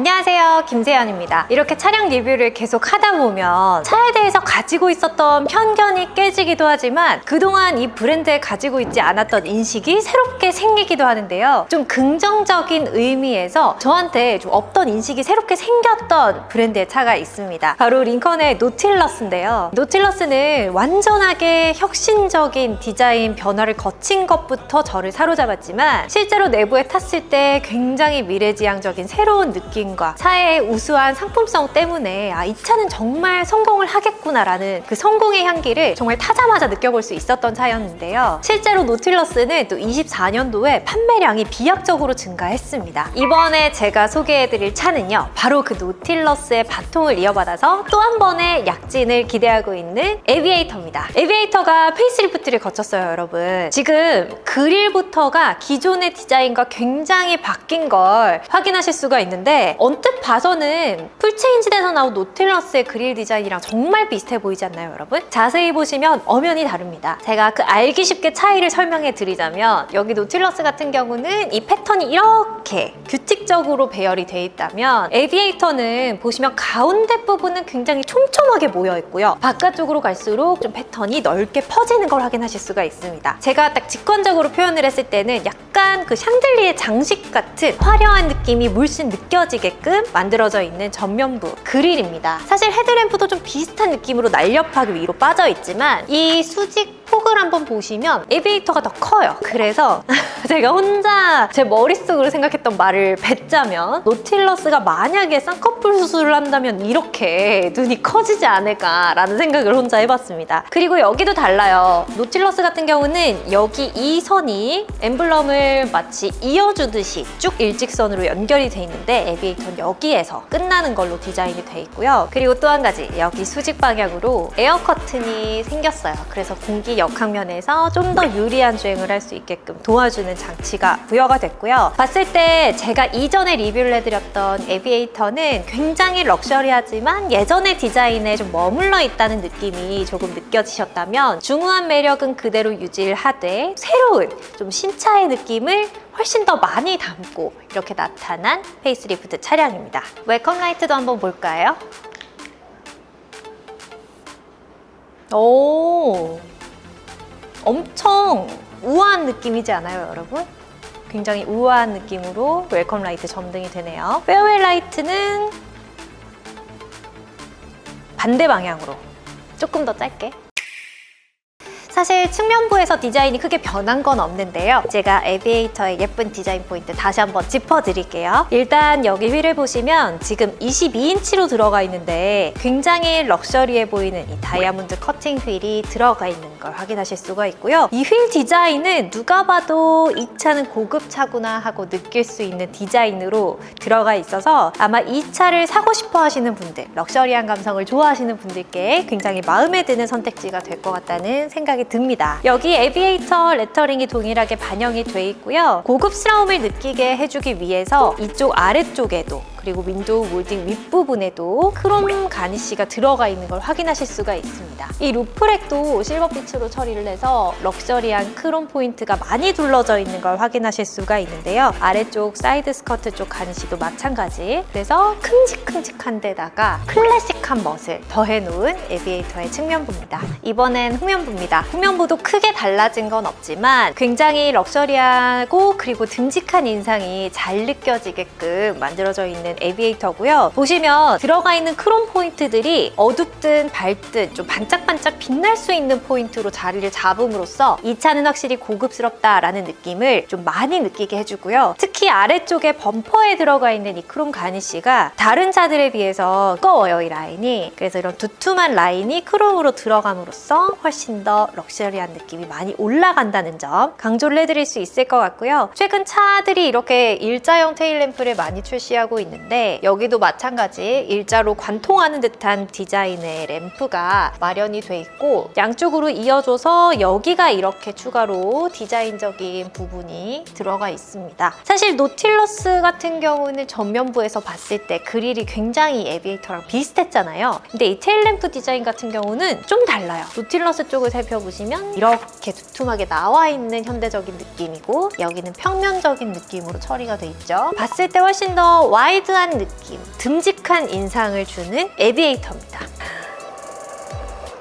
안녕하세요, 김세연입니다. 이렇게 차량 리뷰를 계속 하다 보면 차에 대해서 가지고 있었던 편견이 깨지기도 하지만 그동안 이 브랜드에 가지고 있지 않았던 인식이 새롭게 생기기도 하는데요. 좀 긍정적인 의미에서 저한테 좀 없던 인식이 새롭게 생겼던 브랜드의 차가 있습니다. 바로 링컨의 노틸러스인데요. 노틸러스는 완전하게 혁신적인 디자인 변화를 거친 것부터 저를 사로잡았지만 실제로 내부에 탔을 때 굉장히 미래지향적인 새로운 느낌과 차의 우수한 상품성 때문에 이 차는 정말 성공을 하겠구나라는 그 성공의 향기를 정말 타자마자 느껴볼 수 있었던 차였는데요. 실제로 노틸러스는 또 24년도에 판매량이 비약적으로 증가했습니다. 이번에 제가 소개해드릴 차는요, 바로 그 노틸러스의 바통을 이어받아서 또 한 번의 약진을 기대하고 있는 에비에이터입니다. 에비에이터가 페이스리프트를 거쳤어요, 여러분. 지금 그릴부터가 기존의 디자인과 굉장히 바뀐 걸 확인하실 수가 있는데 언뜻 봐서는 풀체인지돼서 나온 노틸러스의 그릴 디자인이랑 정말 비슷해 보이지 않나요, 여러분? 자세히 보시면 엄연히 다릅니다. 제가 그 알기 쉽게 차이를 설명해 드리자면 여기 노틸러스 같은 경우는 이 패턴이 이렇게 규칙적으로 배열이 돼 있다면 에비에이터는 보시면 가운데 부분은 굉장히 촘촘하게 모여 있고요. 바깥쪽으로 갈수록 좀 패턴이 넓게 퍼지는 걸 확인하실 수가 있습니다. 제가 딱 직관적으로 표현을 했을 때는 약간 그 샹들리에 장식 같은 화려한 느낌이 물씬 느껴지게끔 만들어져 있는 전면부 그릴입니다. 사실 헤드램프도 좀 비슷한 느낌으로 날렵하게 위로 빠져 있지만 이 수직 폭을 한번 보시면 에비에이터가 더 커요. 그래서 제가 혼자 제 머릿속으로 생각했던 말을 뱉자면 노틸러스가 만약에 쌍꺼풀 수술을 한다면 이렇게 눈이 커지지 않을까라는 생각을 혼자 해봤습니다. 그리고 여기도 달라요. 노틸러스 같은 경우는 여기 이 선이 엠블럼을 마치 이어주듯이 쭉 일직선으로 연결이 돼 있는데 에비에이터는 여기에서 끝나는 걸로 디자인이 돼 있고요. 그리고 또 한 가지, 여기 수직 방향으로 에어 커튼이 생겼어요. 그래서 공기 역학면에서 좀 더 유리한 주행을 할 수 있게끔 도와주는 장치가 부여가 됐고요. 봤을 때 제가 이전에 리뷰를 해드렸던 에비에이터는 굉장히 럭셔리하지만 예전의 디자인에 좀 머물러 있다는 느낌이 조금 느껴지셨다면 중후한 매력은 그대로 유지를 하되 새로운 좀 신차의 느낌을 훨씬 더 많이 담고 이렇게 나타난 페이스리프트 차량입니다. 웰컴 라이트도 한번 볼까요? 오, 엄청 우아한 느낌이지 않아요, 여러분? 굉장히 우아한 느낌으로 웰컴 라이트 점등이 되네요. 페어웨이 라이트는 반대 방향으로 조금 더 짧게. 사실 측면부에서 디자인이 크게 변한 건 없는데요. 제가 에비에이터의 예쁜 디자인 포인트 다시 한번 짚어드릴게요. 일단 여기 휠을 보시면 지금 22인치로 들어가 있는데 굉장히 럭셔리해 보이는 이 다이아몬드 커팅 휠이 들어가 있는 걸 확인하실 수가 있고요. 이 휠 디자인은 누가 봐도 이 차는 고급차구나 하고 느낄 수 있는 디자인으로 들어가 있어서 아마 이 차를 사고 싶어 하시는 분들, 럭셔리한 감성을 좋아하시는 분들께 굉장히 마음에 드는 선택지가 될 것 같다는 생각이 듭니다. 여기 에비에이터 레터링이 동일하게 반영이 돼 있고요. 고급스러움을 느끼게 해주기 위해서 이쪽 아래쪽에도 그리고 윈도우 몰딩 윗부분에도 크롬 가니쉬가 들어가 있는 걸 확인하실 수가 있습니다. 이 루프렉도 실버빛으로 처리를 해서 럭셔리한 크롬 포인트가 많이 둘러져 있는 걸 확인하실 수가 있는데요. 아래쪽 사이드 스커트 쪽 가니쉬도 마찬가지. 그래서 큼직큼직한 데다가 클래식한 멋을 더해놓은 에비에이터의 측면부입니다. 이번엔 후면부입니다. 후면부도 크게 달라진 건 없지만 굉장히 럭셔리하고 그리고 듬직한 인상이 잘 느껴지게끔 만들어져 있는 에비에이터고요. 보시면 들어가 있는 크롬 포인트들이 어둡든 밝든 좀 반짝반짝 빛날 수 있는 포인트로 자리를 잡음으로써 이 차는 확실히 고급스럽다라는 느낌을 좀 많이 느끼게 해주고요. 특히 아래쪽에 범퍼에 들어가 있는 이 크롬 가니쉬가 다른 차들에 비해서 두꺼워요, 이 라인이. 그래서 이런 두툼한 라인이 크롬으로 들어감으로써 훨씬 더 럭셔리한 느낌이 많이 올라간다는 점 강조를 해드릴 수 있을 것 같고요. 최근 차들이 이렇게 일자형 테일램프를 많이 출시하고 있는데 여기도 마찬가지 일자로 관통하는 듯한 디자인의 램프가 마련이 돼 있고 양쪽으로 이어져서 여기가 이렇게 추가로 디자인적인 부분이 들어가 있습니다. 사실 노틸러스 같은 경우는 전면부에서 봤을 때 그릴이 굉장히 에비에이터랑 비슷했잖아요. 근데 이 테일램프 디자인 같은 경우는 좀 달라요. 노틸러스 쪽을 살펴보시면 이렇게 두툼하게 나와 있는 현대적인 느낌이고 여기는 평면적인 느낌으로 처리가 돼 있죠. 봤을 때 훨씬 더 와이드 스피디한 느낌, 듬직한 인상을 주는 에비에이터입니다.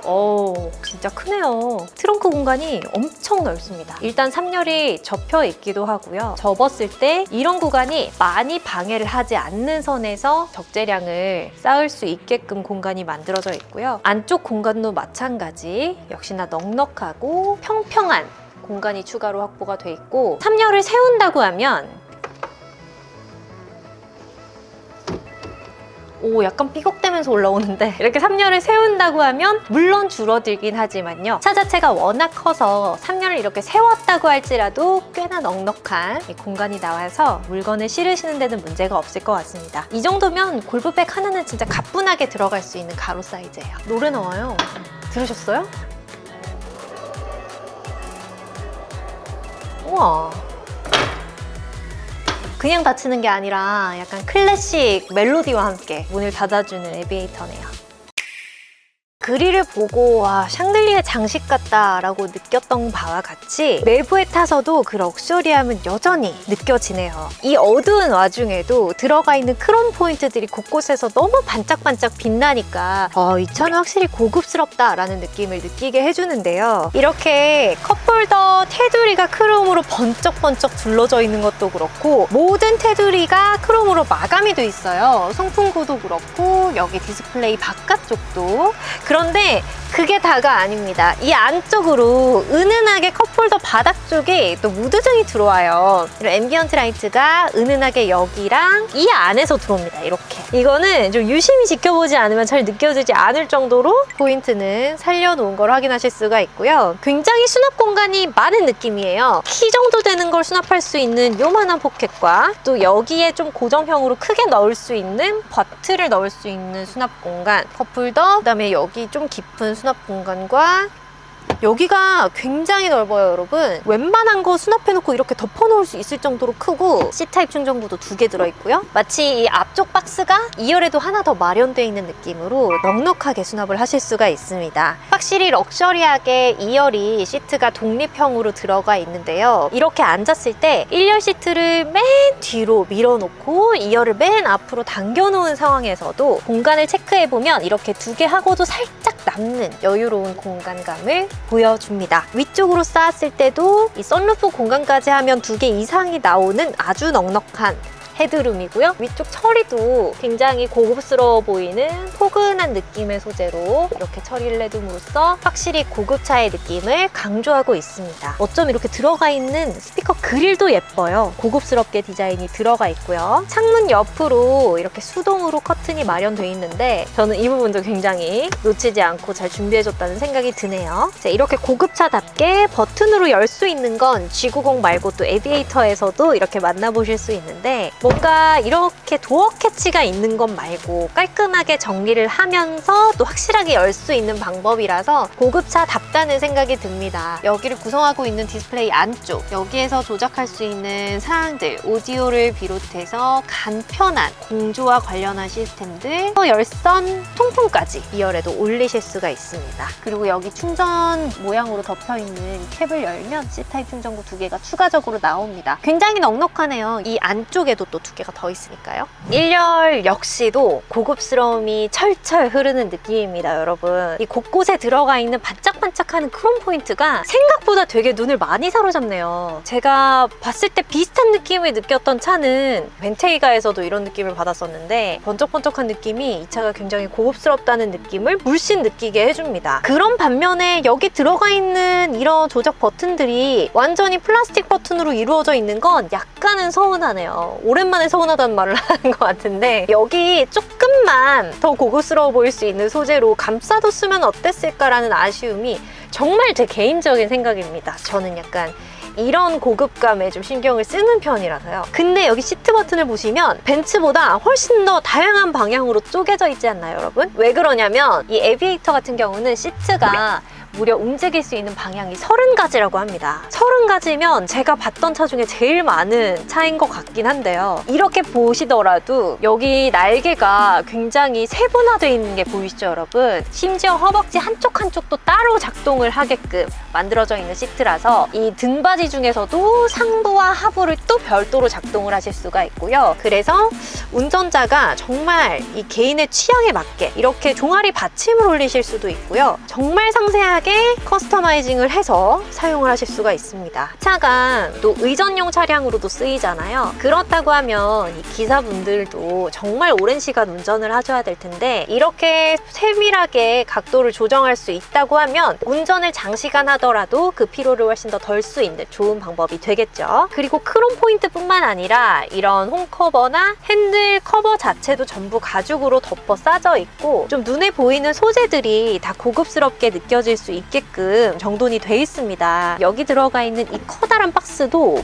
오, 진짜 크네요. 트렁크 공간이 엄청 넓습니다. 일단 3열이 접혀 있기도 하고요. 접었을 때 이런 구간이 많이 방해를 하지 않는 선에서 적재량을 쌓을 수 있게끔 공간이 만들어져 있고요. 안쪽 공간도 마찬가지, 역시나 넉넉하고 평평한 공간이 추가로 확보가 돼 있고, 3열을 세운다고 하면 오, 약간 삐걱대면서 올라오는데, 이렇게 3열을 세운다고 하면 물론 줄어들긴 하지만요, 차 자체가 워낙 커서 3열을 이렇게 세웠다고 할지라도 꽤나 넉넉한 이 공간이 나와서 물건을 실으시는 데는 문제가 없을 것 같습니다. 이 정도면 골프백 하나는 진짜 가뿐하게 들어갈 수 있는 가로 사이즈예요. 노래 나와요. 들으셨어요? 우와, 그냥 닫히는 게 아니라 약간 클래식 멜로디와 함께 문을 닫아주는 에비에이터네요. 그릴을 보고 와, 샹들리에 장식 같다 라고 느꼈던 바와 같이 내부에 타서도 그 럭셔리함은 여전히 느껴지네요. 이 어두운 와중에도 들어가 있는 크롬 포인트들이 곳곳에서 너무 반짝반짝 빛나니까 이 차는 확실히 고급스럽다 라는 느낌을 느끼게 해주는데요. 이렇게 컵홀더 테두리가 크롬으로 번쩍번쩍 둘러져 있는 것도 그렇고, 모든 테두리가 크롬으로 마감이 돼 있어요. 송풍구도 그렇고 여기 디스플레이 바깥쪽도. 그런데 그게 다가 아닙니다. 이 안쪽으로 은은하게 컵홀더 바닥 쪽에 또 무드등이 들어와요. 이런 앰비언트 라이트가 은은하게 여기랑 이 안에서 들어옵니다. 이렇게. 이거는 좀 유심히 지켜보지 않으면 잘 느껴지지 않을 정도로 포인트는 살려놓은 걸 확인하실 수가 있고요. 굉장히 수납 공간이 많은 느낌이에요. 키 정도 되는 걸 수납할 수 있는 요만한 포켓과 또 여기에 좀 고정형으로 크게 넣을 수 있는 버튼을 넣을 수 있는 수납 공간, 컵홀더, 그다음에 여기 좀 깊은 수납 공간과 여기가 굉장히 넓어요, 여러분. 웬만한 거 수납해놓고 이렇게 덮어놓을 수 있을 정도로 크고, C타입 충전구도 2개 들어있고요. 마치 이 앞쪽 박스가 2열에도 하나 더 마련되어 있는 느낌으로 넉넉하게 수납을 하실 수가 있습니다. 확실히 럭셔리하게 2열이 시트가 독립형으로 들어가 있는데요. 이렇게 앉았을 때 1열 시트를 맨 뒤로 밀어놓고 2열을 맨 앞으로 당겨놓은 상황에서도 공간을 체크해보면 이렇게 2개 하고도 살짝 남는 여유로운 공간감을 보여줍니다. 위쪽으로 쌓았을 때도 이 썬루프 공간까지 하면 2개 이상이 나오는 아주 넉넉한 헤드룸이고요. 위쪽 처리도 굉장히 고급스러워 보이는 포근한 느낌의 소재로 이렇게 처리를 해둠으로써 확실히 고급차의 느낌을 강조하고 있습니다. 어쩜 이렇게 들어가 있는 스피커 그릴도 예뻐요. 고급스럽게 디자인이 들어가 있고요. 창문 옆으로 이렇게 수동으로 커튼이 마련되어 있는데 저는 이 부분도 굉장히 놓치지 않고 잘 준비해줬다는 생각이 드네요. 자, 이렇게 고급차답게 버튼으로 열 수 있는 건 G90 말고 또 에비에이터에서도 이렇게 만나보실 수 있는데, 뭔가 이렇게 도어 캐치가 있는 것 말고 깔끔하게 정리를 하면서 또 확실하게 열 수 있는 방법이라서 고급차답다는 생각이 듭니다. 여기를 구성하고 있는 디스플레이 안쪽, 여기에서 조작할 수 있는 사항들, 오디오를 비롯해서 간편한 공조와 관련한 시스템들, 열선 통풍까지 2열에도 올리실 수가 있습니다. 그리고 여기 충전 모양으로 덮여있는 캡을 열면 C타입 충전구 2개가 추가적으로 나옵니다. 굉장히 넉넉하네요. 이 안쪽에도 또 2개가 더 있으니까요. 1열 역시도 고급스러움이 철철 흐르는 느낌입니다, 여러분. 이 곳곳에 들어가 있는 반짝반짝하는 크롬 포인트가 생각보다 되게 눈을 많이 사로잡네요. 제가 봤을 때 비슷한 느낌을 느꼈던 차는 벤테이가에서도 이런 느낌을 받았었는데, 번쩍번쩍한 느낌이 이 차가 굉장히 고급스럽다는 느낌을 물씬 느끼게 해줍니다. 그런 반면에 여기 들어가 있는 이런 조작 버튼들이 완전히 플라스틱 버튼으로 이루어져 있는 건 약간은 서운하네요. 오랜만에 서운하다는 말을 하는 것 같은데, 여기 조금만 더 고급스러워 보일 수 있는 소재로 감싸뒀으면 어땠을까라는 아쉬움이 정말 제 개인적인 생각입니다. 저는 약간 이런 고급감에 좀 신경을 쓰는 편이라서요. 근데 여기 시트 버튼을 보시면 벤츠보다 훨씬 더 다양한 방향으로 쪼개져 있지 않나요, 여러분? 왜 그러냐면 이 에비에이터 같은 경우는 시트가 무려 움직일 수 있는 방향이 30가지라고 합니다. 30가지면 제가 봤던 차 중에 제일 많은 차인 것 같긴 한데요. 이렇게 보시더라도 여기 날개가 굉장히 세분화되어 있는 게 보이시죠, 여러분? 심지어 허벅지 한쪽 한쪽도 따로 작동을 하게끔 만들어져 있는 시트라서 이 등받이 중에서도 상부와 하부를 또 별도로 작동을 하실 수가 있고요. 그래서 운전자가 정말 이 개인의 취향에 맞게 이렇게 종아리 받침을 올리실 수도 있고요. 정말 상세하게 커스터마이징을 해서 사용을 하실 수가 있습니다. 차가 또 의전용 차량으로도 쓰이잖아요. 그렇다고 하면 이 기사분들도 정말 오랜 시간 운전을 하셔야 될 텐데 이렇게 세밀하게 각도를 조정할 수 있다고 하면 운전을 장시간 하더라도 그 피로를 훨씬 더 덜 수 있는 좋은 방법이 되겠죠. 그리고 크롬 포인트뿐만 아니라 이런 홈커버나 핸들 커버 자체도 전부 가죽으로 덮어 싸져 있고 좀 눈에 보이는 소재들이 다 고급스럽게 느껴질 수 있게끔 정돈이 돼 있습니다. 여기 들어가 있는 이 커다란 박스도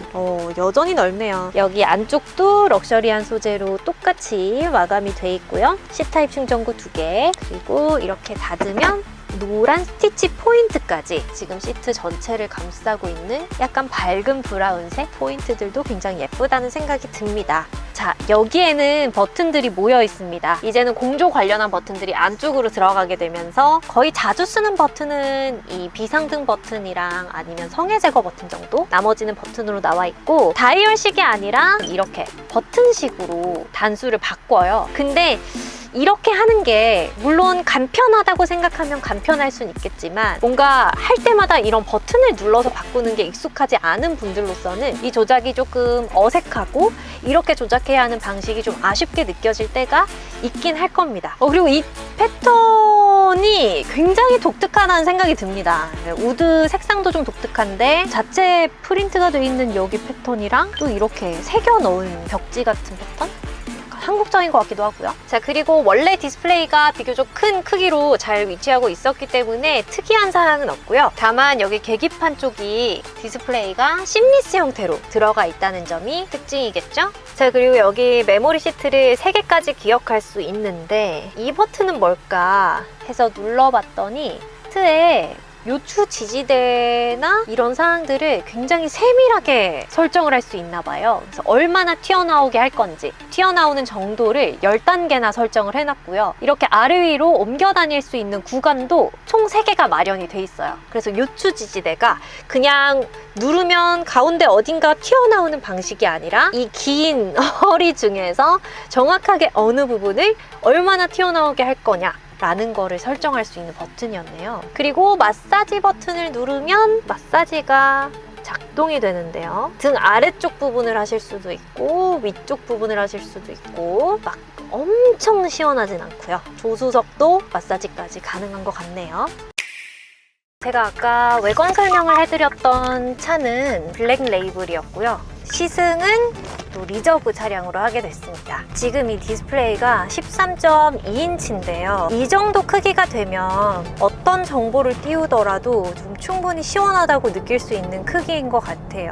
여전히 넓네요. 여기 안쪽도 럭셔리한 소재로 똑같이 마감이 돼 있고요. C타입 충전구 2개, 그리고 이렇게 닫으면 노란 스티치 포인트까지 지금 시트 전체를 감싸고 있는 약간 밝은 브라운색 포인트들도 굉장히 예쁘다는 생각이 듭니다. 자, 여기에는 버튼들이 모여 있습니다. 이제는 공조 관련한 버튼들이 안쪽으로 들어가게 되면서 거의 자주 쓰는 버튼은 이 비상등 버튼이랑 아니면 성해 제거 버튼 정도? 나머지는 버튼으로 나와 있고 다이얼식이 아니라 이렇게 버튼식으로 단수를 바꿔요. 근데 이렇게 하는 게 물론 간편하다고 생각하면 간편할 수는 있겠지만 뭔가 할 때마다 이런 버튼을 눌러서 바꾸는 게 익숙하지 않은 분들로서는 이 조작이 조금 어색하고 이렇게 조작해야 하는 방식이 좀 아쉽게 느껴질 때가 있긴 할 겁니다. 그리고 이 패턴이 굉장히 독특하다는 생각이 듭니다. 우드 색상도 좀 독특한데 자체 프린트가 되어 있는 여기 패턴이랑 또 이렇게 새겨 넣은 벽지 같은 패턴? 한국적인 것 같기도 하고요. 자, 그리고 원래 디스플레이가 비교적 큰 크기로 잘 위치하고 있었기 때문에 특이한 사항은 없고요. 다만 여기 계기판 쪽이 디스플레이가 심리스 형태로 들어가 있다는 점이 특징이겠죠? 자, 그리고 여기 메모리 시트를 3개까지 기억할 수 있는데 이 버튼은 뭘까 해서 눌러봤더니 시트에 요추 지지대나 이런 사항들을 굉장히 세밀하게 설정을 할 수 있나 봐요. 그래서 얼마나 튀어나오게 할 건지 튀어나오는 정도를 10단계나 설정을 해놨고요. 이렇게 아래 위로 옮겨 다닐 수 있는 구간도 총 3개가 마련이 돼 있어요. 그래서 요추 지지대가 그냥 누르면 가운데 어딘가 튀어나오는 방식이 아니라 이 긴 허리 중에서 정확하게 어느 부분을 얼마나 튀어나오게 할 거냐 라는 거를 설정할 수 있는 버튼이었네요. 그리고 마사지 버튼을 누르면 마사지가 작동이 되는데요. 등 아래쪽 부분을 하실 수도 있고 위쪽 부분을 하실 수도 있고 막 엄청 시원하진 않고요. 조수석도 마사지까지 가능한 것 같네요. 제가 아까 외관 설명을 해드렸던 차는 블랙 레이블이었고요. 시승은 또 리저브 차량으로 하게 됐습니다. 지금 이 디스플레이가 13.2인치인데요. 이 정도 크기가 되면 어떤 정보를 띄우더라도 좀 충분히 시원하다고 느낄 수 있는 크기인 것 같아요.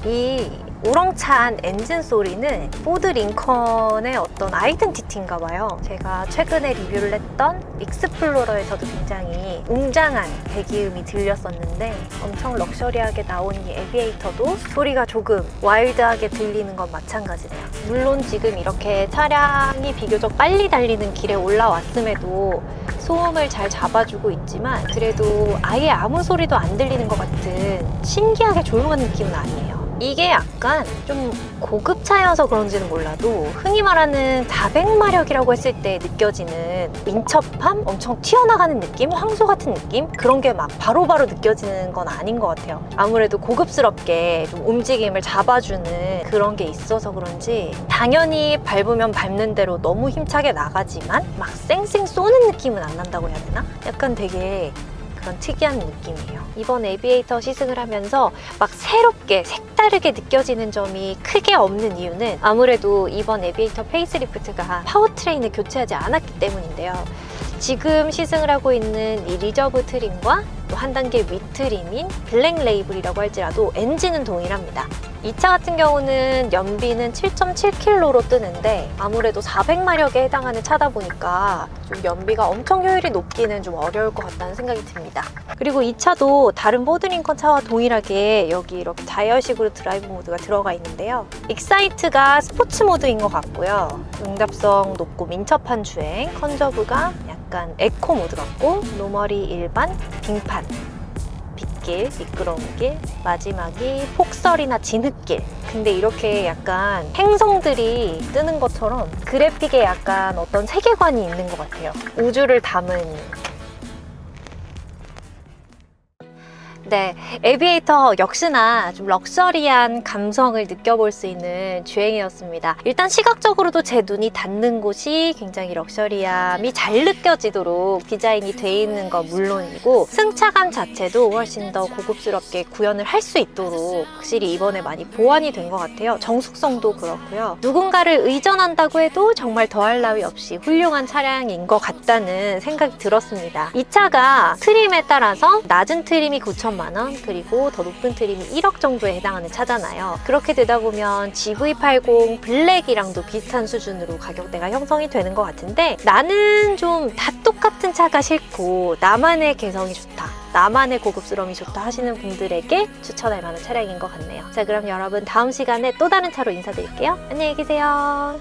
이 우렁찬 엔진 소리는 포드 링컨의 어떤 아이덴티티인가 봐요. 제가 최근에 리뷰를 했던 익스플로러에서도 굉장히 웅장한 배기음이 들렸었는데 엄청 럭셔리하게 나온 이 에비에이터도 소리가 조금 와일드하게 들리는 건 마찬가지네요. 물론 지금 이렇게 차량이 비교적 빨리 달리는 길에 올라왔음에도 소음을 잘 잡아주고 있지만 그래도 아예 아무 소리도 안 들리는 것 같은 신기하게 조용한 느낌은 아니에요. 이게 약간 좀 고급차여서 그런지는 몰라도 흔히 말하는 400마력이라고 했을 때 느껴지는 민첩함? 엄청 튀어나가는 느낌? 황소 같은 느낌? 그런 게 막 바로바로 느껴지는 건 아닌 것 같아요. 아무래도 고급스럽게 좀 움직임을 잡아주는 그런 게 있어서 그런지 당연히 밟으면 밟는 대로 너무 힘차게 나가지만 막 쌩쌩 쏘는 느낌은 안 난다고 해야 되나? 약간 되게 그런 특이한 느낌이에요. 이번 에비에이터 시승을 하면서 막 새롭게 색다르게 느껴지는 점이 크게 없는 이유는 아무래도 이번 에비에이터 페이스리프트가 파워트레인을 교체하지 않았기 때문인데요. 지금 시승을 하고 있는 이 리저브 트림과 또 한 단계 위 트림인 블랙 레이블이라고 할지라도 엔진은 동일합니다. 이 차 같은 경우는 연비는 7.7km로 뜨는데 아무래도 400마력에 해당하는 차다 보니까 좀 연비가 엄청 효율이 높기는 좀 어려울 것 같다는 생각이 듭니다. 그리고 이 차도 다른 포드링컨 차와 동일하게 여기 이렇게 다이얼식으로 드라이브 모드가 들어가 있는데요. 익사이트가 스포츠 모드인 것 같고요. 응답성 높고 민첩한 주행, 컨저브가 약간 에코 모드 같고 노멀이 일반, 빙판, 빗길, 미끄러운 길, 마지막이 폭설이나 진흙길. 근데 이렇게 약간 행성들이 뜨는 것처럼 그래픽에 약간 어떤 세계관이 있는 것 같아요. 우주를 담은. 네, 에비에이터 역시나 좀 럭셔리한 감성을 느껴볼 수 있는 주행이었습니다. 일단 시각적으로도 제 눈이 닿는 곳이 굉장히 럭셔리함이 잘 느껴지도록 디자인이 돼 있는 건 물론이고 승차감 자체도 훨씬 더 고급스럽게 구현을 할 수 있도록 확실히 이번에 많이 보완이 된 것 같아요. 정숙성도 그렇고요. 누군가를 의존한다고 해도 정말 더할 나위 없이 훌륭한 차량인 것 같다는 생각이 들었습니다. 이 차가 트림에 따라서 낮은 트림이 9천만 원, 그리고 더 높은 트림이 1억 정도에 해당하는 차잖아요. 그렇게 되다 보면 GV80 블랙이랑도 비슷한 수준으로 가격대가 형성이 되는 것 같은데 나는 좀 다 똑같은 차가 싫고 나만의 개성이 좋다, 나만의 고급스러움이 좋다 하시는 분들에게 추천할 만한 차량인 것 같네요. 자, 그럼 여러분 다음 시간에 또 다른 차로 인사드릴게요. 안녕히 계세요.